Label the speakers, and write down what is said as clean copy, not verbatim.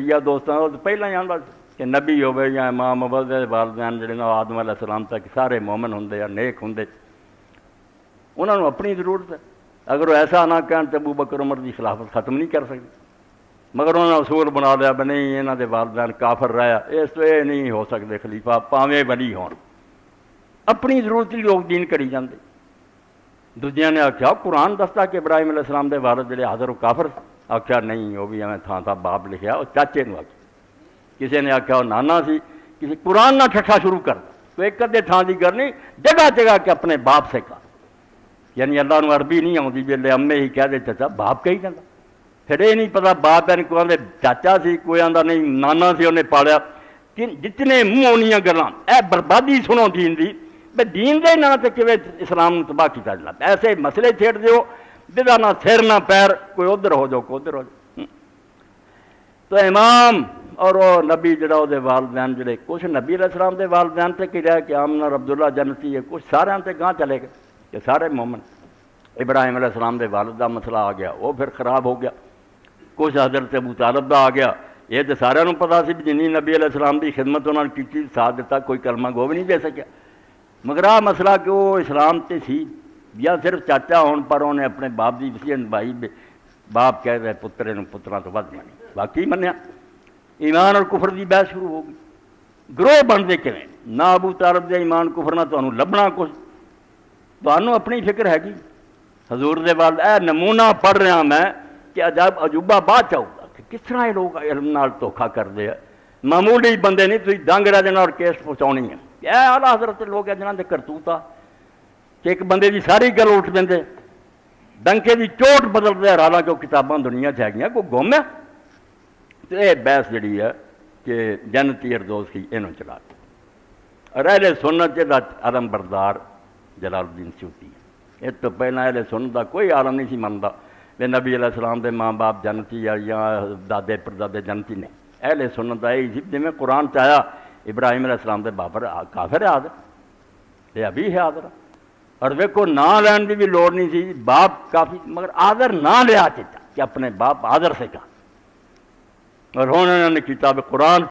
Speaker 1: شیعہ دوستوں کا پہلے ہی آتا کہ نبی ہوے یا امام ہوے والدین جڑے آدم علیہ السلام تک سارے مومن ہوں یا نیک ہوں، انہوں نے اپنی ضرورت ہے۔ اگر وہ ایسا نہ کہن تو ابو بکر عمر کی خلافت ختم نہیں کر سکتے، مگر انہوں نے اصول بنا لیا بھی نہیں یہاں دے والدین کافر رہا، اس تو یہ نہیں ہو سکتے خلیفہ پاویں ولی ہون، اپنی ضرورت ہی لوگ دین کری جاندے۔ دوجیاں نے آخیا قرآن دستا کہ ابراہیم علیہ السلام دے والد جڑے حضر و کافر، آخیا نہیں وہ بھی ایویں تھان تھا باپ لکھیا، وہ چاچے نو آخیا، کسی نے آخیا وہ نانا سی، کسی قرآن نہ ٹھٹھا شروع کر تو ایک ادے تھان کی گل نہیں، جگہ جگہ کے اپنے باپ سے کہا، یعنی اللہ نو عربی نہیں آتی جی امے ہی کہہ دے چچا باپ کہی جاتا، پھر یہ نہیں پتا باپ ہے کوئی آدھے چاچا سی، کوئی آدھا نہیں نانا سی انہیں پالیا، کہ جتنے منہ اونیاں گلاں اے بربادی سنو دین دی، بے دین دے نام تے کیویں اسلام تباہ کیتا جاتا، ایسے مسئلے چھیڑ دیو جدا نہ سر نہ پیر، کوئی ادھر ہو جاؤ کوئی ادھر ہو جاؤ۔ تو امام اور وہ نبی جڑا وہ والدین جڑے کچھ نبی علیہ السلام دے والدین تے کہ رہے کہ آمنا عبداللہ جنتی ہے، کچھ سارے تے گاں چلے گئے کہ سارے مومن۔ ابراہیم علیہ السلام دے والد دا مسئلہ آ گیا، وہ پھر خراب ہو گیا، کچھ حضرت ابو طالب دا آ گیا، یہ تو سارے پتا سی جنی نبی علیہ السلام دی خدمت انہوں نے کی ساتھ دیتا، کوئی کلمہ گو بھی نہیں دے سکیا، مگر آ مسئلہ کہ وہ اسلام تے سی یا صرف چاچا ہون پر انہیں اپنے باپ دی وصیت نبھائی، باپ کہہ رہے پترے نو پتراں تو ود منی، باقی منیا، ایمان اور کفر دی بحث شروع ہو گئی، گروہ بنتے کیویں، نہ ابو طالب دے ایمان کفر نہ تمہیں لبنا کچھ، تمہیں اپنی فکر ہے گی، حضور دے والد اے نمونہ پڑھ رہا میں کہ عجوبہ بعد چاہوں گا کہ کس طرح یہ لوگ علم نال دھوکھا کرتے ہیں، معمولی بندے نہیں تھی دنگ رہ جانا اور کیس پہنچاؤنی ہے، اے اعلیٰ حضرت لوگ ہیں جنہاں دے کرتوت آ کہ ایک بندے دی ساری گل اٹھ دیں، ڈنکے دی چوٹ بدل دے، حالانکہ وہ کتاباں دنیا چ ہے کوئی گم ہے۔ تو یہ بحث جڑی ہے کہ جنتی اردوز کی انہوں چلا کے اور اہل سنت دا عالم بردار جلال الدین السیوطی ہے، اس تو پہلے اہل سنت دا کوئی عالم نہیں سی منتا کہ نبی علیہ السلام دے ماں باپ جنتی یا دادے پردادے جنتی نے، اہل سنت دا یہی سی جی میں قرآن چاہیا ابراہیم علیہ السلام دے باپ کافر ہے حاضر، یہ ابھی ہے حاضر، اور ویکو نام لین کی بھی لوڑ نہیں سی، باپ کافی مگر حاضر نہ لیا چاہتا کہ اپنے باپ حاضر سے کہا، اور انہوں نے کتاب قرآن